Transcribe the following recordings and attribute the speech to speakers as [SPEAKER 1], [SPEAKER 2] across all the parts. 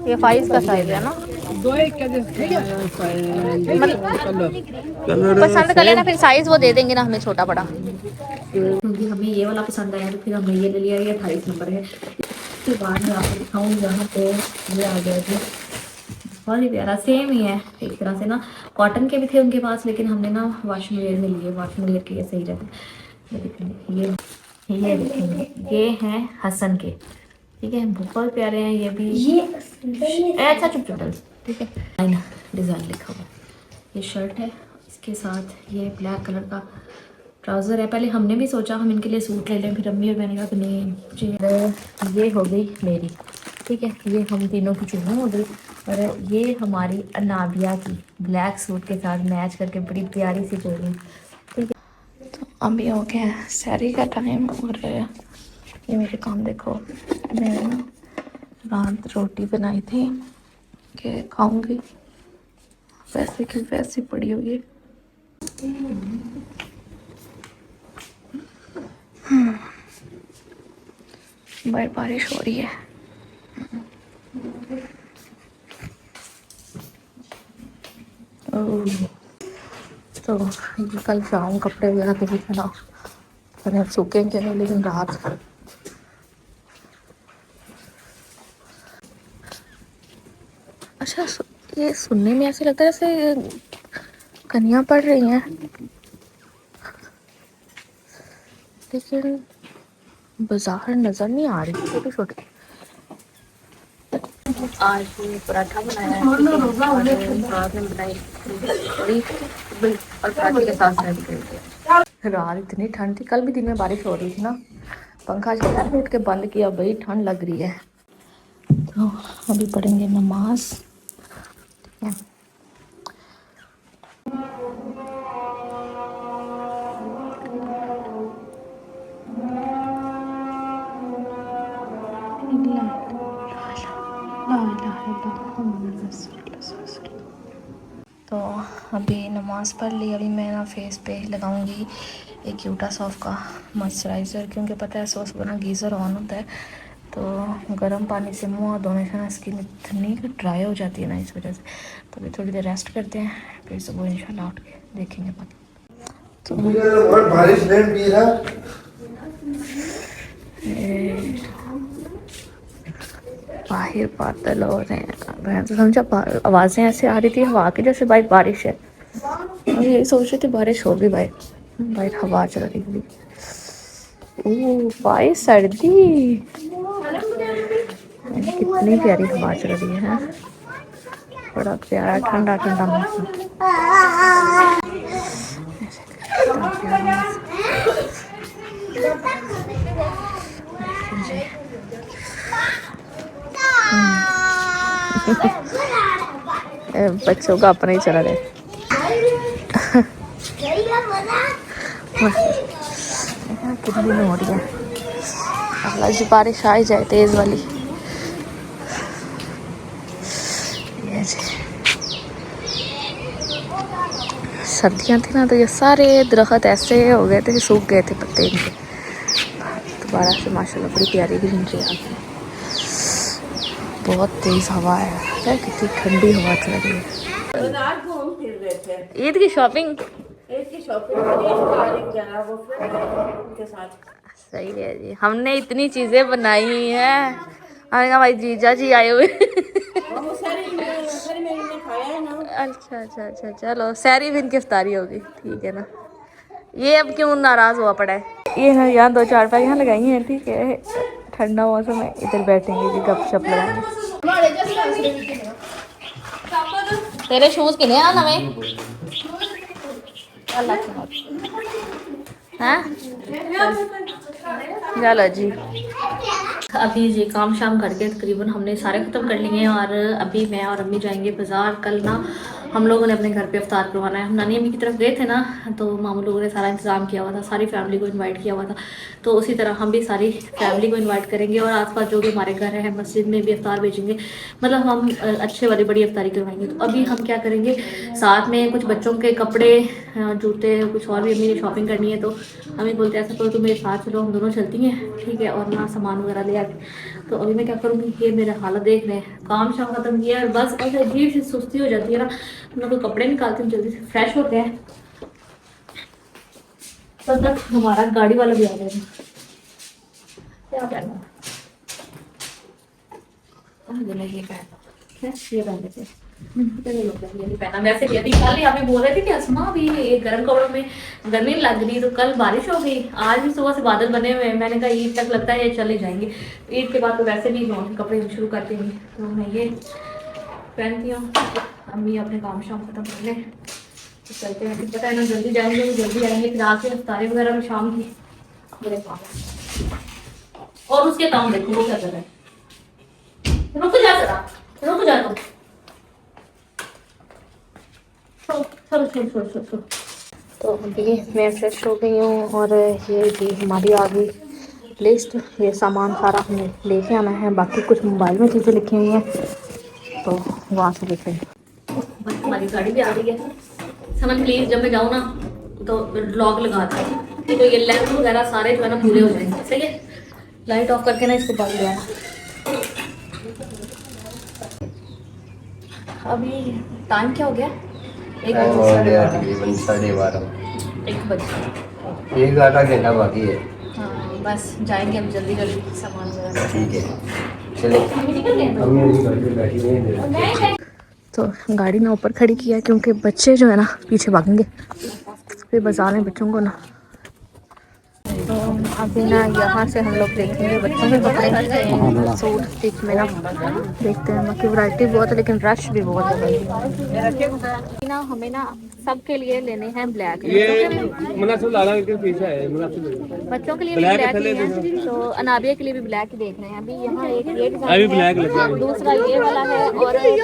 [SPEAKER 1] ये 5 का साइज है ना। मतलब पसंद कर लेना, फिर साइज वो दे देंगे ना हमें छोटा बड़ा। क्योंकि हमें ये वाला पसंद आया तो फिर हमने ये ले लिया। ये 28 नंबर है। इसके बाद मैं आपको दिखाऊंगी यहाँ पे ये आ गया जी, बहुत ही प्यारा, सेम ही है एक तरह से ना। कॉटन के भी थे उनके पास, लेकिन हमने ना वाश मटेरियल में लिए। वाश मटेरियल के ये सही रहते हैं। ये देखेंगे, ये देखेंगे, ये हैं हसन के, ठीक है, बहुत प्यारे हैं ये भी। ये अच्छा, चुप चुप डल, ठीक है। डिज़ाइन लिखा हुआ, ये शर्ट है, इसके साथ ये ब्लैक कलर का ट्राउज़र है। पहले हमने भी सोचा हम इनके लिए सूट ले लें, फिर अम्मी और मैंने कहा कि नहीं मुझे, ये हो गई मेरी, ठीक है। ये हम तीनों की चुनी हो गई। और ये हमारी अनाबिया की ब्लैक सूट के साथ मैच करके बड़ी प्यारी सी जोड़ी, ठीक है। तो अभी हो गया है सैरी का टाइम। और ये मेरे काम देखो, मैंने ना रात रोटी बनाई थी कि खाऊंगी, वैसे की वैसी पड़ी हुई है। बाहर बारिश हो रही है। तो कल शाम कपड़े वगैरह के भी ना पर सूखेंगे नहीं, लेकिन रात अच्छा ये सुनने में ऐसे लगता है जैसे कनियाँ पड़ रही हैं, लेकिन बाजार नजर नहीं आ रही छोटी छोटी। आज ये पराठा बनाया है, साथ में बनाई पूरी और पराठे के साथ सैंडविच कर। रात इतनी ठंड थी, कल भी दिन में बारिश हो रही थी ना, पंखा चला उठ के बंद किया, बड़ी ठंड लग रही है। तो अभी पढ़ेंगे नमाज, ठीक है। तो अभी नमाज़ पढ़ ली। अभी मैं ना फेस पे लगाऊंगी एक क्यूटासॉफ्ट का मॉइस्चराइज़र, क्योंकि पता है सुबह सुबह ना गीज़र ऑन होता है तो गर्म पानी से मुँह धोने से ना स्किन इतनी ड्राई हो जाती है ना, इस वजह से। तो अभी थोड़ी देर रेस्ट करते हैं, फिर सुबह इंशाल्लाह उठ के देखेंगे बात। तो बारिश बाहर बादल हो रहे हैं, मैं तो समझा आवाज़ें ऐसे आ रही थी हवा की जैसे भाई बारिश है। मैं यही सोच रही थी बारिश होगी भाई, बाहर हवा चल रही थी। ओह भाई सर्दी, कितनी प्यारी हवा चल रही है, बड़ा प्यारा ठंडा ठंडा मौसम। बच्चों का अपना ही चला रहे। कितनी दिन हो रही है, अगला जी बारिश आ ही जाए तेज वाली। ये सर्दियाँ थी ना तो ये सारे दरख्त ऐसे हो गए थे, सूख गए थे पत्ते इनके। दोबारा से माशाल्लाह बड़ी प्यारी ग्रीनरी आ गई। बहुत तेज हवा है, कितनी ठंडी हवा चल रही है। ईद की शॉपिंग सही है जी, हमने इतनी चीजें बनाई हैं। हमने कहा भाई जीजा जी आए हुए। अच्छा अच्छा अच्छा, चलो सहरी भी इनकी इफ्तारी होगी, ठीक है ना। ये अब क्यों नाराज हुआ पड़ा है। ये है यहाँ 2 चारपाई यहाँ लगाई हैं, ठीक है, ठंडा मौसम है, इधर बैठेंगे जी, गपशप लगाएंगे। तेरे शूज किने आ नवे हैं, चलो जी। अभी ये काम शाम करके तकरीबन हमने सारे ख़त्म कर लिए हैं, और अभी मैं और अम्मी जाएंगे बाज़ार। कल ना हम लोगों ने अपने घर पे इफ्तार करवाना है। हम नानी अम्मी की तरफ गए थे ना, तो मामू लोगों ने सारा इंतज़ाम किया हुआ था, सारी फैमिली को इनवाइट किया हुआ था। तो उसी तरह हम भी सारी फैमिली को इनवाइट करेंगे, और आसपास जो भी हमारे घर है मस्जिद में भी इफ्तार भेजेंगे। मतलब हम अच्छे वाली बड़ी इफ्तारी करवाएंगे। तो अभी हम क्या करेंगे, साथ में कुछ बच्चों के कपड़े, जूते, कुछ और भी अम्मी ने शॉपिंग करनी है। तो हमें बोलते हैं ऐसा करो तो मेरे साथ चलो, हम दोनों चलती हैं, ठीक है, और ना सामान वगैरह ले आके तो अभी मैं क्या करूँगी, ये मेरा हालत देख रहे हैं, काम शाम खत्म किया है बस, ऐसे अजीब सी सुस्ती हो जाती है ना, मैं कोई कपड़े निकालती हूँ जल्दी से फ्रेश होते हैं, तब तक हमारा गाड़ी वाला भी आ जाएगा। क्या पहना, ये पहना, ये पहन लेते पहना। वैसे भी अभी कल यहाँ पे बोल रहे थे कि असमा अभी ये गर्म कपड़ों में गर्मी लग रही, तो कल बारिश हो गई, आज भी सुबह से बादल बने हुए हैं। मैंने कहा ईद तक लगता है ये चले जाएंगे, ईद के बाद तो वैसे भी कपड़े शुरू करते हैं, तो मैं ये पहनती हूँ। अम्मी अपने काम शाम खत्म कर लें तो चलते हैं, पता है ना जल्दी जाएंगे तो जल्दी आएंगे, फिर आके अफ्तारी वगैरह भी शाम की मेरे काम, और उसके काम देखो वो क्या कर रहे हैं। रुक जा जरा, रुक जा तुम, तो अभी मैं फ्रेश हो गई हूँ और ये भी हमारी आ गई लिस्ट, ये सामान सारा हमें लेके आना है, बाकी कुछ मोबाइल में चीज़ें लिखी हुई हैं तो वहाँ से लिख रहे हैं। बस हमारी गाड़ी भी आ गई है। समन प्लीज़ जब मैं जाऊँ ना तो लॉक लगा दें, तो ये लेंथ वगैरह सारे जो है ना पूरे हो जाएंगे। सही है, लाइट ऑफ करके ना इसको बंद देना। अभी टाइम क्या हो गया,
[SPEAKER 2] 1:30
[SPEAKER 1] 1 बजे,
[SPEAKER 2] 1 आधा घंटा बाकी है।
[SPEAKER 1] हाँ बस जाएंगे हम जल्दी जल्दी सामान वगैरह।
[SPEAKER 2] ठीक है चलो,
[SPEAKER 1] तो गाड़ी ने ऊपर खड़ी किया क्योंकि बच्चे जो है ना पीछे भागेंगे, फिर बाजार में बच्चों को ना, तो अभी ना यहाँ से हम लोग देखेंगे बच्चों के कपड़े सूट स्टिच में ना देखते हैं, बाकी वैरायटी बहुत है लेकिन रश भी बहुत है ना। हमें ना सबके लिए लेने हैं ब्लैक, बच्चों के लिए भी ब्लैक ही है, तो अनाबिया के लिए भी ब्लैक ही देख रहे हैं। अभी यहाँ एक ये डिजाइन, दूसरा ये वाला है, और ये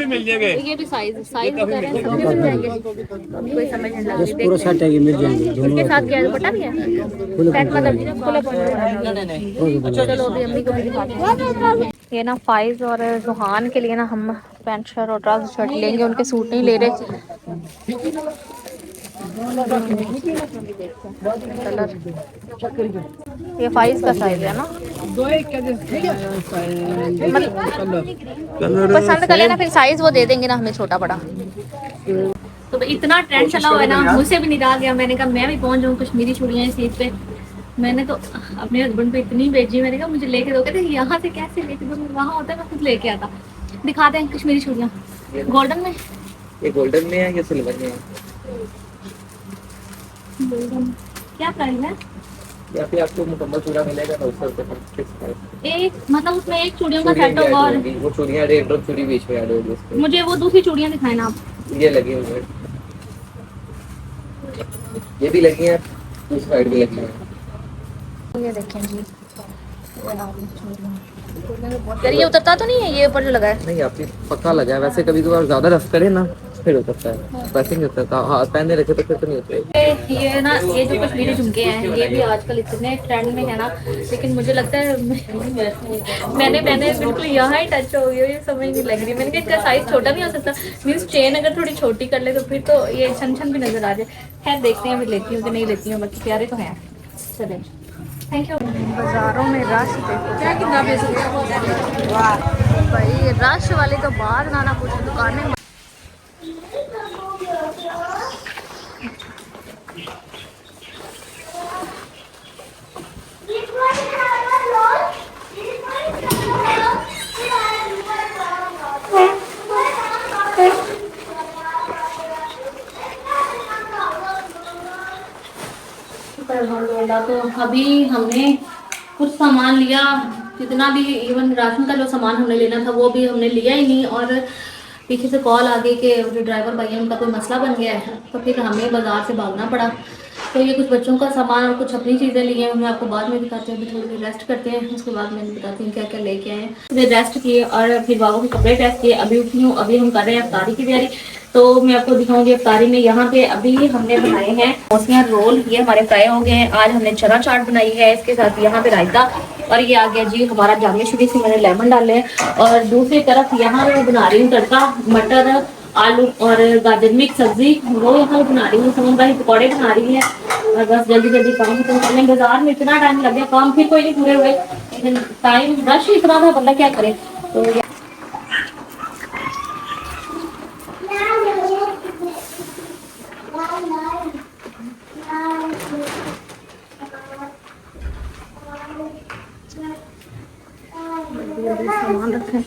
[SPEAKER 1] मिल जाएंगे, ये भी साइज सभी मिल जाएंगे, कोई समझ नहीं लग रही, पूरा सेट है, मिल जाएंगे। इसके साथ क्या दुपट्टा भी है, सेट मतलब खुले। चलो अभी अम्मी को भी दिखाते हैं। ये ना फाइज और जुहान के लिए ना हम पैंट शर्ट और ट्राउजर शर्ट लेंगे, उनके सूट नहीं ले रहे। कलर ये फाइज का साइज है ना, पसंद कर लेना, फिर साइज वो दे देंगे ना हमें छोटा बड़ा। तो इतना ट्रेंड चला हुआ है ना, मुझसे भी निकाल गया, मैंने कहा मैं भी पहुंच जाऊँ कश्मीरी चूड़ियाँ इस चीज पे। मैंने तो अपने हस्बैंड पे इतनी भेजी, मैंने कहा मुझे लेके दो, कहते यहाँ से कैसे लेके दो, वहाँ होता है मैं खुद लेके आता। दिखाते हैं कश्मीरी चूड़ियाँ गोल्डन में,
[SPEAKER 2] ये गोल्डन में है या सिल्वर में है?
[SPEAKER 1] क्या प्राइस है?
[SPEAKER 2] या फिर आपको मुकम्मल चूड़ा मिलेगा 900 रुपये
[SPEAKER 1] एक, मतलब उसमें एक चूड़ियों का सेट होगा, और
[SPEAKER 2] वो चूड़ियाँ रेड और चूड़ी बीच में ऐड होगी।
[SPEAKER 1] मुझे वो दूसरी चूड़ियाँ दिखाए ना आप,
[SPEAKER 2] ये लगी हुई है, ये भी लगी है, इस साइड भी लगी है।
[SPEAKER 1] ये देखें जी, यार ये उतरता तो नहीं है, ये ऊपर जो लगा है
[SPEAKER 2] नहीं आपकी पक्का लगा है, वैसे कभी कभार ज्यादा रफ करे ना फिर उतरता है, वैसे नहीं उतरता, हाँ पहने रखे तो फिर तो नहीं उतरेगा।
[SPEAKER 1] ये ना, ये जो कश्मीरी झुमके हैं ये भी आजकल इतने ट्रेंड में है ना, लेकिन मुझे लगता है मैंने बिल्कुल यहाँ ही टच हो गई, ये समझ नहीं लग रही। मैंने कहा इसका साइज छोटा नहीं हो सकता, मीन्स चेन अगर थोड़ी छोटी कर ले तो फिर तो ये छन छन भी नजर आ जाए। खैर देखते हैं, मैं लेती हूँ कि नहीं लेती हूँ, बाकी प्यारे तो हैं। चले थैंक यू। बाजारों में रश देखो क्या, कितना भाई रश वाली तो बात ना कुछ दुकानें। तो अभी हमने कुछ सामान लिया, जितना भी इवन राशन का जो सामान हमने लेना था वो भी हमने लिया ही नहीं, और पीछे से कॉल आ गई कि जो ड्राइवर भाई है उनका कोई मसला बन गया है, तो फिर हमें बाजार से भागना पड़ा। तो ये कुछ बच्चों का सामान और कुछ अपनी चीज़ें लिए हैं, मैं आपको बाद में दिखाते हैं। अभी थोड़ी देर रेस्ट करते हैं, उसके बाद मैं बताती हूँ क्या क्या लेके आए हैं। फिर रेस्ट किए और फिर बाबू के कपड़े प्रेस किए, अभी उठी हूँ, अभी हम कर रहे हैं अफ्तारी की तैयारी। तो मैं आपको दिखाऊंगी अफ्तारी में। यहाँ पे अभी हमने बनाए हैं मोसियाँ रोल, ये हमारे फ्राई हो गए हैं। आज हमने चना चाट बनाई है, इसके साथ यहाँ पे रायता, और ये आ गया जी हमारा जामे शुरू से मैंने लेमन डाले हैं। और दूसरी तरफ यहाँ मैं बना रही हूँ तड़का, मटर आलू और गाजर मिक्स सब्जी, वो यहाँ बना रही हूँ। समझ भाई पकौड़े बना रही है, और बस जल्दी जल्दी काम खत्म कर लें। बाजार में इतना टाइम लग गया, काम फिर कोई नहीं पूरे हुए, लेकिन टाइम रश इतना था, बंदा क्या करे। तो सामान रखे।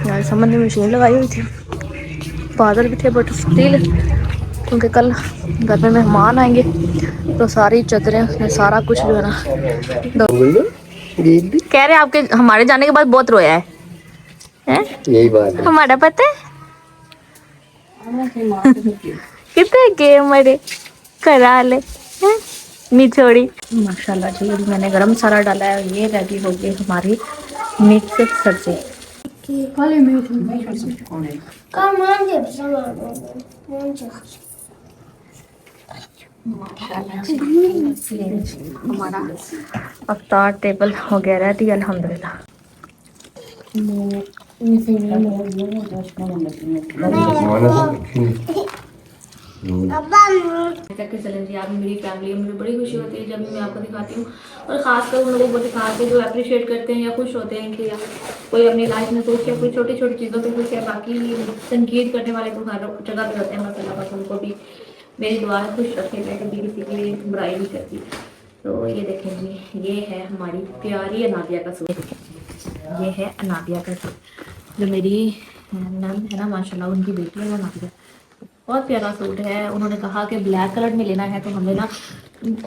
[SPEAKER 1] यार समझ में मशीन लगाई हुई थी, बादल भी थे बट स्टिल, क्योंकि कल घर में मेहमान आएंगे तो सारी चादरें उसमें सारा कुछ जो है ना कह रहे आपके हमारे जाने के बाद बहुत रोया है?
[SPEAKER 2] यही बात है।
[SPEAKER 1] हमारा पता है कितने गेम मरे करा ले हैं? निचोड़ी माशाल्लाह जी। अभी मैंने गरम मसाला डाला है, ये रेडी हो गई हमारी मिक्स सब्जी। हमारा अफ्तार टेबल वगैरह थी अल्हम्दुलिल्लाह। करके चलें जी। आप मेरी फैमिली में मुझे बड़ी खुशी होती है जब मैं आपको दिखाती हूँ, और ख़ासकर उन लोगों को दिखाते हैं जो अप्रिशिएट करते हैं या खुश होते हैं कि कोई अपनी लाइफ में खुश है, कोई छोटी छोटी चीज़ों पे खुश है। बाकी तनकीद करने वाले तो हर जगह पे होते हैं, मसला बस उनको भी मेरी दुआ है खुश रखे, मैं कभी किसी की बुराई नहीं करती। तो ये देखें जी, ये है हमारी प्यारी अनाबिया का सूट। ये है अनाबिया का सूट, जो मेरी नंद है ना माशाल्लाह, उनकी बेटी है वो अनाबिया। बहुत प्यारा सूट है। उन्होंने कहा कि ब्लैक कलर में लेना है, तो हमें ना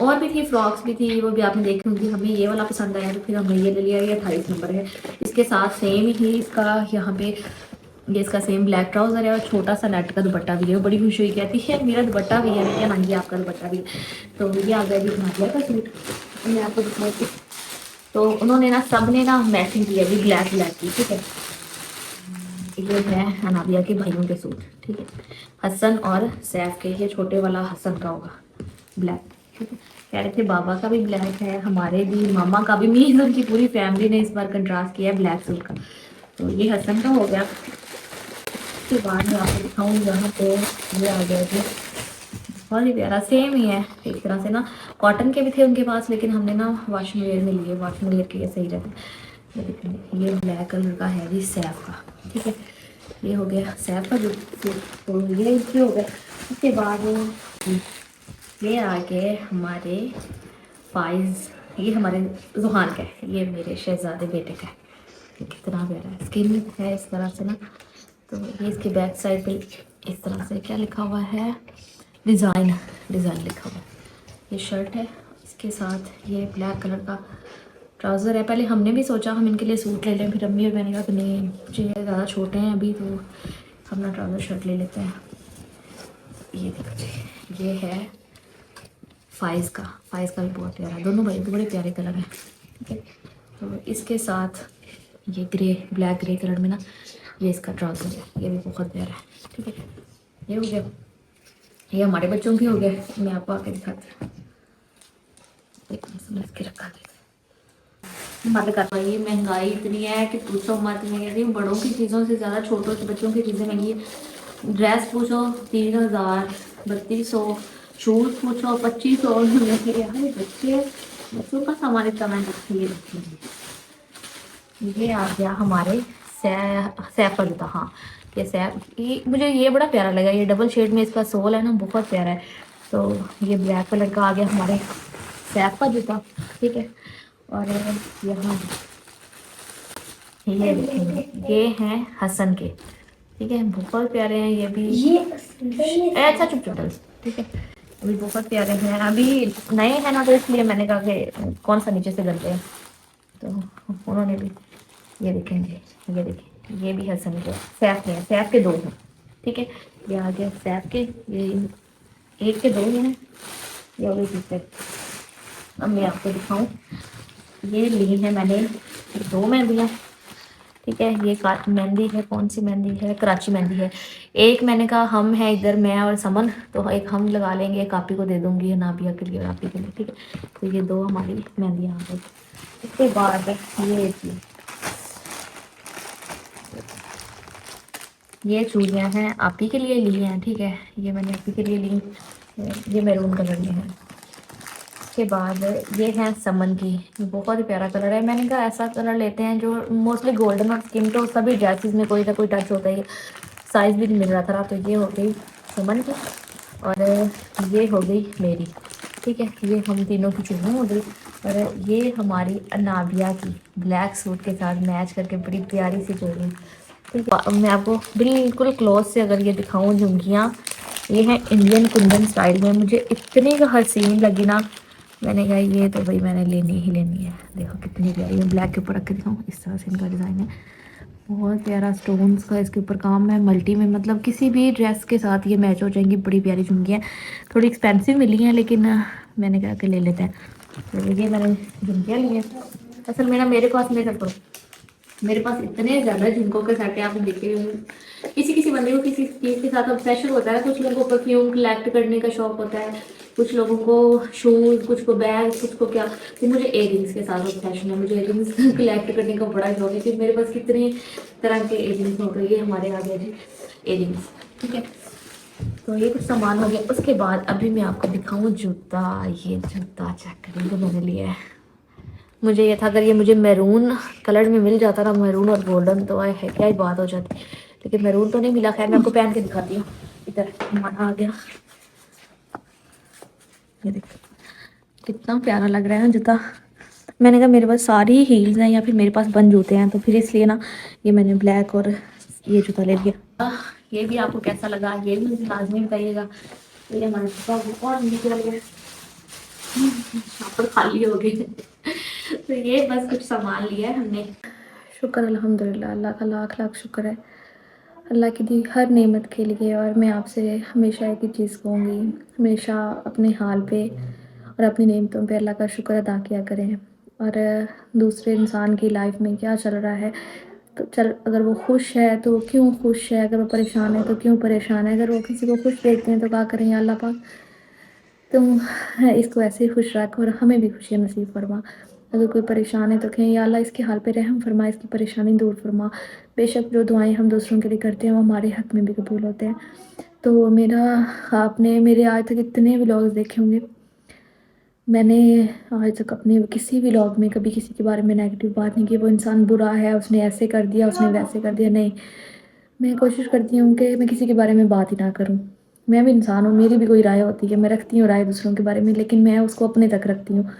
[SPEAKER 1] और भी थी, फ्रॉक्स भी थी, वो भी आपने देखी होंगी। हमें ये वाला पसंद आया तो फिर हमने ये ले लिया। ये 28 नंबर है। इसके साथ सेम ही इसका यहाँ पे ये इसका सेम ब्लैक ट्राउज़र है और छोटा सा नेट का दुपट्टा भी है। बड़ी खुश हुई, कहती है मेरा दुपट्टा भी है। क्या मांगी आपका दुपट्टा भी है। तो ये आ गया भी नादिया का सूट, मैं आपको दिखाती। तो उन्होंने ना सब ने ना मैचिंग किया भी, ब्लैक ब्लैक की, ठीक है। ये है अनाबिया के भाइयों के सूट, ठीक है, हसन और सैफ के। ये छोटे वाला हसन का होगा ब्लैक, ठीक है। कह रहे थे बाबा का भी ब्लैक है, हमारे भी, मामा का भी, मीन उनकी पूरी फैमिली ने इस बार कंट्रास्ट किया है ब्लैक सूट का। तो ये हसन का हो गया। उसके बाद मैं आपको दिखाऊंगी यहाँ पे ये आ गया जी, बहुत ही प्यारा, सेम ही है एक तरह से ना। कॉटन के भी थे उनके पास, लेकिन हमने ना वाशिंग वेयर में लिए, वाशिंग वेयर के सही रहते। ये ब्लैक कलर का है जी सैफ का, ठीक है। ये हो गया सैफ का जो, तो ये हो गया। उसके बाद ये आ गए हमारे फाइज, ये हमारे जुहान का है, ये मेरे शहजादे बेटे का है। कितना प्यारा है, स्किन है इस तरह से ना। तो ये इसके बैक साइड पे इस तरह से क्या लिखा हुआ है, डिज़ाइन लिखा हुआ है। ये शर्ट है, इसके साथ ये ब्लैक कलर का ट्राउज़र है। पहले हमने भी सोचा हम इनके लिए सूट ले लें, फिर अम्मी और मैंने कहा कि नहीं, मुझे ज़्यादा छोटे हैं अभी, तो हम ना ट्राउज़र शर्ट ले लेते हैं। ये देखो जी, ये है फाइज़ का भी बहुत प्यारा है। दोनों भाई बड़े प्यारे कलर हैं, ठीक है। तो इसके साथ ये ब्लैक ग्रे कलर में ना ये इसका ट्राउज़र है, ये भी बहुत प्यारा है, ठीक है। ये हो गया, ये हमारे बच्चों की हो गए। मैं आपको आके दिखाती हूँ, एक समझ के रखा मत कर पाई। ये महंगाई इतनी है कि पूछो मत। मैं कहती हूँ बड़ों की चीज़ों से ज़्यादा छोटों से बच्चों की चीज़ें महंगी है। ड्रेस पूछो 3000 3200, शूज़ पूछो 2500। बच्चे बच्चों का सामान इतना महंगा। ये आ गया हमारे सैफ का जूता। हाँ, ये सैफ, ये मुझे ये बड़ा प्यारा लगा। ये डबल शेड में इसका सोल है ना, बहुत प्यारा है। तो ये ब्लैक कलर का आ गया हमारे सैफ का जूता, ठीक है। और यहाँ ये देखेंगे, ये हैं हसन के, ठीक है, बहुत प्यारे हैं ये भी। अच्छा चुप चुप, ठीक है, अभी बहुत प्यारे हैं, अभी नए हैं ना, तो इसलिए मैंने कहा कि कौन सा नीचे से गलते हैं। तो उन्होंने भी ये देखेंगे, ये देखें, ये भी हसन के, सैफ के हैं, सैफ के 2 हैं, ठीक है। ये आ गया सैफ के, ये 1 के 2 हैं, ये हो गई तीसरे। अब मैं आपको दिखाऊं, ये ली है मैंने 2 में दिया, ठीक है। ये मेहंदी है, कौन सी मेहंदी है, कराची मेहंदी है। एक मैंने कहा हम हैं इधर, मैं और समन, तो एक हम लगा लेंगे, एक आपी को दे दूंगी, नाबिया के लिए और आपी के लिए, ठीक है। तो ये दो हमारी मेहंदी आ गई। उसके बाद ये चूड़ियाँ हैं, आपी के लिए ली हैं, ठीक है। ये मैंने आपी के लिए ली, ये मैरून कलर में है। उसके बाद ये है समन की, ये बहुत ही प्यारा कलर है। मैंने कहा ऐसा कलर लेते हैं जो मोस्टली गोल्डन और स्किन टोन सभी ड्रेसेस में कोई ना कोई टच होता है। साइज़ भी नहीं मिल रहा था। तो ये हो गई समन की और ये हो गई मेरी, ठीक है। ये हम तीनों की चुनी हो गई। और ये हमारी अनाबिया की ब्लैक सूट के साथ मैच करके बड़ी प्यारी सी चुनी, ठीक है। मैं आपको बिल्कुल क्लोज से अगर ये दिखाऊं झुमकियाँ, ये है इंडियन कुंदन स्टाइल में। मुझे इतनी हसीन लगी ना, मैंने कहा ये तो भाई मैंने लेनी ही लेनी है। देखो कितनी प्यारी है, ब्लैक के ऊपर रख के दिखाऊँ, इस तरह से इनका डिज़ाइन है। बहुत प्यारा स्टोन्स का इसके ऊपर काम है, मल्टी में, मतलब किसी भी ड्रेस के साथ ये मैच हो जाएंगी। बड़ी प्यारी झुमकियाँ, थोड़ी एक्सपेंसिव मिली हैं लेकिन मैंने कहा कि ले लेते हैं। तो ये मैंने झुमकियाँ ली हैं। असल में ना मेरे पास इतने ज़्यादा झुमकों के सेट है, आपने देखे होंगे। किसी किसी बंदे को किसी चीज़ के साथ ऑब्सेशन होता है। कुछ लोगों को परफ्यूम कलेक्ट करने का शौक होता है, कुछ लोगों को शूज़, कुछ को बैग, कुछ को क्या। तो मुझे इयरिंग्स के साथ ऑब्सेशन है। मुझे इयरिंग्स कलेक्ट करने का बड़ा शौक है कि मेरे पास कितने तरह के इयरिंग्स हो गए। ये हमारे आ गए जी इयरिंग्स, ठीक है। तो ये कुछ सामान हो गया। उसके बाद अभी मैं आपको दिखाऊँ जूता। ये जूता चेक करें जो मैंने लिया है। मुझे ये था अगर ये मुझे मैरून कलर में मिल जाता ना, मैरून और गोल्डन, तो है क्या ही बात हो जाती। लेकिन मैरून तो नहीं मिला। खैर मैं आपको पहन के दिखाती हूँ। इधर हमारा आ गया, ये देखो कितना प्यारा लग रहा है ना जूता। मैंने कहा मेरे पास सारी हील्स हैं या फिर मेरे पास बंद जूते हैं, तो फिर इसलिए ना ये मैंने ब्लैक और ये जूता ले लिया। ये भी आपको कैसा लगा ये भी मुझे लाजमी बताइएगा। ये हमारे जूता और निकल गया, यहाँ पर खाली हो गई। तो ये बस कुछ सामान लिया है हमने। शुक्र अल्हम्दुलिल्लाह, अल्लाह का लाख लाख शुक्र है अल्लाह की दी हर नेमत के लिए। और मैं आपसे हमेशा एक ही चीज़ कहूँगी, हमेशा अपने हाल पे और अपनी नेमतों पे अल्लाह का शुक्र अदा किया करें। और दूसरे इंसान की लाइफ में क्या चल रहा है, तो चल अगर वो खुश है तो क्यों खुश है, अगर वो परेशान है तो क्यों परेशान है। अगर वो किसी को खुश देखते हैं तो क्या करें, या अल्लाह पाक तुम इसको ऐसे ही खुश रख और हमें भी खुशियाँ नसीब फरमा। अगर कोई परेशान है तो कहें या अल्लाह इसके हाल पे रहम फरमा, इसकी परेशानी दूर फरमा। बेशक जो दुआएं हम दूसरों के लिए करते हैं वो हमारे हक में भी कबूल होते हैं। तो मेरा आपने मेरे आज तक इतने व्लॉग्स देखे होंगे, मैंने आज तक अपने किसी व्लॉग में कभी किसी के बारे में नेगेटिव बात नहीं की। वो इंसान बुरा है, उसने ऐसे कर दिया, उसने वैसे कर दिया, नहीं। मैं कोशिश करती हूँ कि मैं किसी के बारे में बात ही ना करूँ। मैं भी इंसान हूँ, मेरी भी कोई राय होती है, मैं रखती हूँ राय दूसरों के बारे में, लेकिन मैं उसको अपने तक रखती हूँ।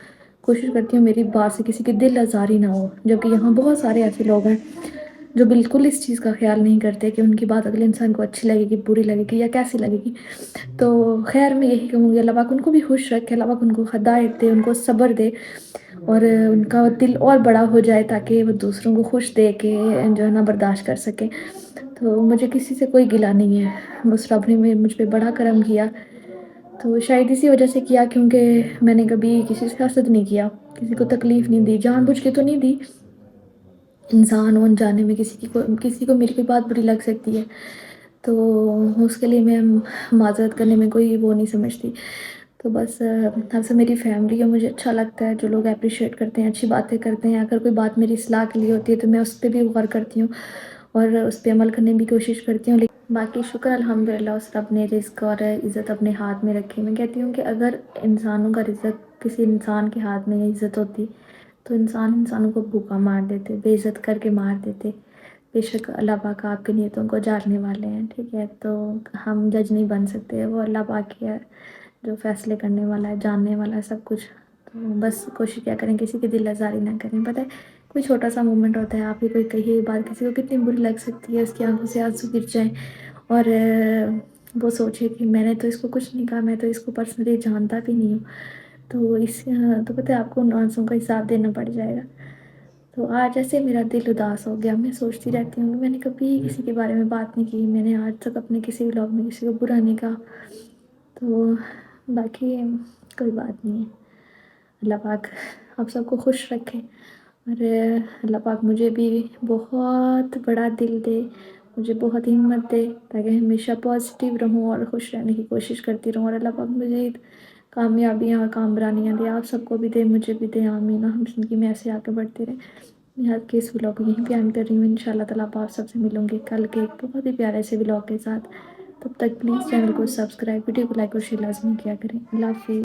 [SPEAKER 1] कोशिश करती हूँ मेरी बात से किसी की दिल आज़ारी ना हो। जबकि यहाँ बहुत सारे ऐसे लोग हैं जो बिल्कुल इस चीज़ का ख्याल नहीं करते कि उनकी बात अगले इंसान को अच्छी लगेगी, बुरी लगेगी या कैसी लगेगी। तो खैर मैं यही कहूँगी अल्लाह पाक उनको भी खुश रखे, अल्लाह पाक उनको हिदायत दे, उनको सब्र दे और उनका दिल और बड़ा हो जाए ताकि वो दूसरों को खुश दे के जो है ना बर्दाश्त कर सकें। तो मुझे किसी से कोई गिला नहीं है, बस रब ने मुझ पे बड़ा करम किया। तो शायद इसी वजह से किया क्योंकि मैंने कभी किसी से हसद नहीं किया, किसी को तकलीफ़ नहीं दी, जानबूझ के तो नहीं दी। इंसान हो अनजाने में किसी को मेरी कोई बात बुरी लग सकती है, तो उसके लिए मैं माज़रत करने में कोई वो नहीं समझती। तो बस आपसे मेरी फैमिली है, मुझे अच्छा लगता है जो लोग अप्रिशिएट करते हैं, अच्छी बातें करते हैं। अगर कोई बात मेरी इस्लाह के लिए होती है तो मैं उस पे भी गौर करती हूँ और उस पे अमल करने की कोशिश करती हूँ। लेकिन बाकी शुक्र अल्हम्दुलिल्लाह उस रब ने रिज़्क और इज़्ज़त अपने हाथ में रखी। मैं कहती हूँ कि अगर इंसानों का रिज़्क किसी इंसान के हाथ में इज़्ज़त होती तो इंसान इंसानों को भूखा मार देते, बेइज्जत करके मार देते। बेशक अल्लाह पाक आपकी नीयतों को जानने वाले हैं, ठीक है। तो हम जज नहीं बन सकते, वो अल्लाह पाक ही है जो फ़ैसले करने वाला है, जानने वाला है सब कुछ। तो बस कोशिश क्या करें किसी की दिल आज़ारी ना करें। पता है कोई छोटा सा मोमेंट होता है, आप ही कोई कही हुई बात किसी को कितनी बुरी लग सकती है, उसकी आंखों से आंसू गिर जाएं और वो सोचे कि मैंने तो इसको कुछ नहीं कहा, मैं तो इसको पर्सनली जानता भी नहीं हूँ। तो तो पता है आपको उन आंसुओं का हिसाब देना पड़ जाएगा। तो आज ऐसे मेरा दिल उदास हो गया। मैं सोचती रहती हूँ कि मैंने कभी किसी के बारे में बात नहीं की, मैंने आज तक अपने किसी व्लॉग में किसी को बुरा नहीं कहा। तो बाकी कोई बात नहीं है, अल्लाह पाक आप सबको खुश रखे और अल्लाह पाक मुझे भी बहुत बड़ा दिल दे, मुझे बहुत हिम्मत दे, ताकि हमेशा पॉजिटिव रहूं और खुश रहने की कोशिश करती रहूं। और अल्लाह पाक मुझे कामयाबियाँ और कामरानियाँ दे, आप सबको भी दे, मुझे भी दे, आमीन। और हम ज़िंदगी में ऐसे आगे बढ़ते रहें। मैं आज के इस व्लॉग को यहीं पे एंड कर रही हूँ। इंशाल्लाह ताला आप सबसे मिलूंगी कल के एक बहुत ही प्यारे से व्लॉग के साथ। तब तक प्लीज़ चैनल को सब्सक्राइब, वीडियो को लाइक और शेयर लाजमी किया करें। अल्लाह हाफिज़।